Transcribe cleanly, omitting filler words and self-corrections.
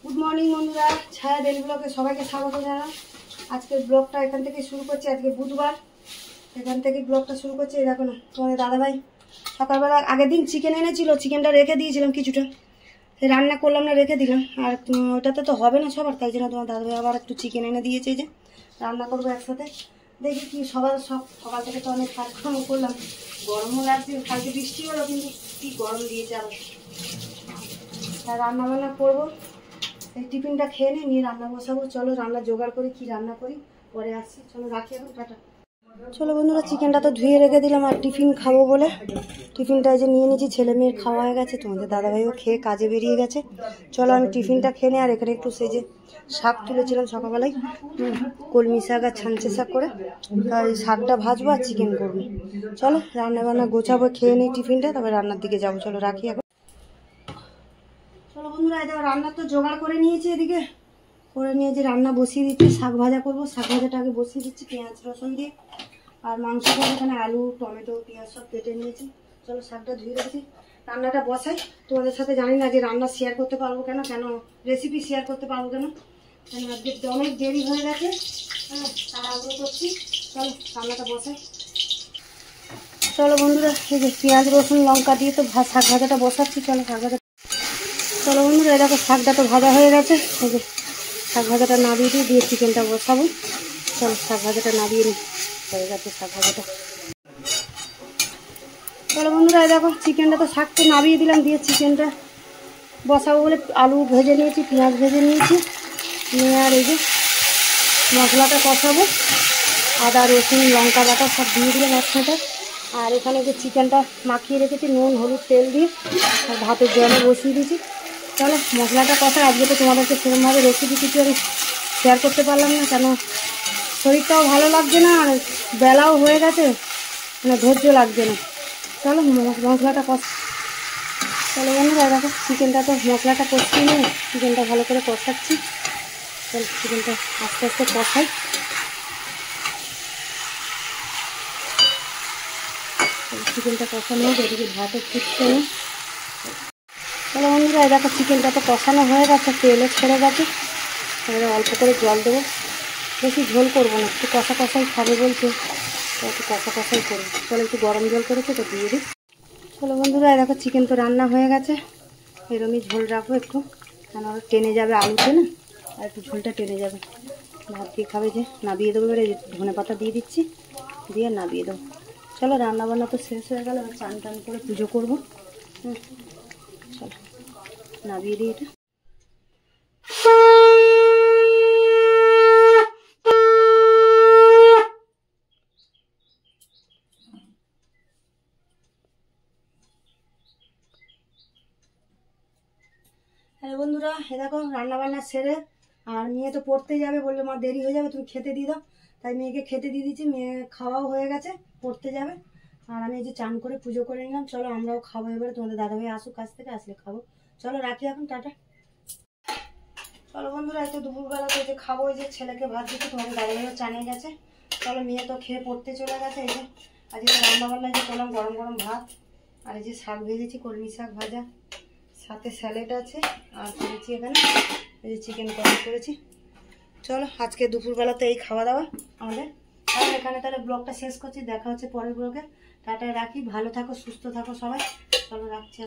Good morning বন্ধুরা, ছায়া daily ব্লগে সবাইকে স্বাগত জানাই। আজকের ব্লগটা এখান থেকে শুরু করছি। আজকে বুধবার, এখান থেকে ব্লগটা শুরু করছি। এই দেখো না, তোমাদের দাদাভাই সকালবেলা আগের দিন চিকেন এনেছিল, চিকেনটা রেখে দিয়েছিলাম কিছুটা, রান্না করলাম না, রেখে দিলাম। আর ওটাতে তো হবে না সবার, তাই জন্য তোমার দাদাভাই আবার একটু চিকেন এনে দিয়েছে, যে রান্না করবো একসাথে। দেখি কি সকাল থেকে তো অনেক কাজকর্ম করলাম, গরমও লাগছে, কালকে বৃষ্টি হলো কিন্তু কি গরম দিয়েছে আবার। আর রান্না বান্না করবো, এই টিফিনটা খেয়ে নিয়ে রান্না বসাবো। চলো রান্না জোগাড় করি, কি রান্না করি পরে আসছি। চলো রাখি এখন, টাটা। চলো বন্ধুরা, চিকেনটা তো ধুয়ে রেখে দিলাম, আর টিফিন খাবো বলে টিফিনটা যে নিয়ে নিয়েছি। ছেলে মেয়ের খাওয়া হয়ে গেছে, তোমাদের দাদাভাইও খেয়ে কাজে বেরিয়ে গেছে। চলো আমি টিফিনটা খেয়ে নিই। আর এখানে একটু সেজে শাক তুলেছিলাম সকালবেলায়, কলমি শাক আর ছাঞ্চে শাক করে, আর শাকটা ভাজবো আর চিকেন করবো। চলো রান্না বান্না গোছাবো, খেয়ে নিই টিফিনটা, তবে রান্নার দিকে যাবো। চলো রাখি এখন। চলো বন্ধুরা, এটা রান্না তো জোগাড় করে নিয়েছি, এদিকে করে নিয়ে যে রান্না বসিয়ে দিচ্ছি। শাক ভাজা করবো, শাক ভাজাটা আগে বসিয়ে দিচ্ছি পেঁয়াজ রসুন দিয়ে। আর মাংসটা এখানে আলু টমেটো পেঁয়াজ সব কেটে নিয়েছি। চলো শাকটা ধুয়ে রেখেছি, রান্নাটা বসাই। তোমাদের সাথে জানি না যে রান্না শেয়ার করতে পারবো কেন রেসিপি শেয়ার করতে পারবো কেন আজকে অনেক দেরি হয়ে গেছে। হ্যাঁ, তাড়াহুড়ো করছি। চলো রান্নাটা বসাই। চলো বন্ধুরা, এই যে পেঁয়াজ রসুন লঙ্কা দিয়ে তো শাক ভাজাটা বসাচ্ছি। চলো বন্ধুরা, এই দেখো শাকটা তো ভাজা হয়ে গেছে। এই যে শাক ভাজাটা নামিয়ে দিয়ে চিকেনটা বসাবো। চলো শাক ভাজাটা নামিয়ে নিই, হয়ে গেছে শাক ভাজাটা। চলো বন্ধুরা, এই দেখো চিকেনটা তো শাকটা নামিয়ে দিলাম, দিয়ে চিকেনটা বসাবো বলে আলু ভেজে নিয়েছি, পেঁয়াজ ভেজে নিয়েছি নিয়ে, আর এই যে মশলাটা কষাবো। আদা রসুন লঙ্কা বাটা সব দিয়ে দিলাম একসাথে। আর এখানে যে চিকেনটা মাখিয়ে রেখেছি নুন হলুদ তেল দিয়ে, আর ভাতের জলে বসিয়ে দিয়েছি। চলো মশলাটা কষাই। আজকে তো তোমাদেরকে সেরকমভাবে রেসিপি কিছু আমি শেয়ার করতে পারলাম না, কেন শরীরটাও ভালো লাগছে না, আর বেলাও হয়ে গেছে, মানে ধৈর্য লাগছে না। চলো মশলাটা চলো বন্ধুরা, দেখো চিকেনটা তো মশলাটা কষিয়ে নিয়ে চিকেনটা ভালো করে কষাচ্ছি। চলো চিকেনটা আস্তে আস্তে কষাই। চিকেনটা কষানো হোক, এদিকে ভাতও ফুটছে না। চলো বন্ধুরা, দেখো চিকেনটা তো কষানো হয়ে গেছে, তেলও ছেড়ে গেছে। এবারে অল্প করে জল দেবো, বেশি ঝোল করবো না, একটু কষা কষাই খাবে বলছে, তো একটু কষা কষাই করবো। চলো একটু গরম জল করেছে তো দিয়ে দিই। চলো বন্ধুরা, দেখো চিকেন তো রান্না হয়ে গেছে, এরমই ঝোল রাখবো একটু, কেন টেনে যাবে আলুতে না, আর একটু ঝোলটা টেনে যাবে। ভাত দিয়ে খাবে যে, নাবিয়ে দেবো। এবারে ধনে পাতা দিয়ে দিচ্ছি, দিয়ে নাবিয়ে দেবো। চলো রান্না বান্না তো শেষ হয়ে গেল, এবার চান টান করে পুজো করবো। চলো নাবিয়ে দিই এটা। হ্যালো বন্ধুরা, এ দেখো রান্না বান্না সেরে, আর মেয়ে তো পড়তে যাবে, বললো মা দেরি হয়ে যাবে তুমি খেতে দিয়ে দাও, তাই মেয়েকে খেতে দিয়ে দিচ্ছি। মেয়ে খাওয়াও হয়ে গেছে, পড়তে যাবে। আর আমি এই যে চান করে পুজো করে নিলাম। চলো আমরাও খাবো এবারে, তোমাদের দাদাভাই আসুক কাছ থেকে, আসলে খাবো। চলো রাখি এখন, টাটা। চলো বন্ধুরা, এই তো দুপুরবেলা তো যে খাবো, এই যে ছেলেকে ভাত দিচ্ছি, তোমাদের দাদাভাইও চানিয়ে গেছে। চলো মেয়ে তো খেয়ে পড়তে চলে গেছে। এই যে আজকে তো রান্না বান্না যে করলাম, গরম গরম ভাত, আর এই যে শাক ভেজেছি কলমি শাক ভাজা, সাথে স্যালাড আছে, আর করেছি এখানে এই যে চিকেন কষা করেছি। চলো আজকে দুপুরবেলাতে এই খাওয়া দাওয়া আমাদের। আর এখানে তাহলে ব্লগটা শেষ করছি, দেখা হচ্ছে পরের ব্লগে। টাটা, রাখি, ভালো থাকো সুস্থ থাকো সবাই। চলো রাখছি।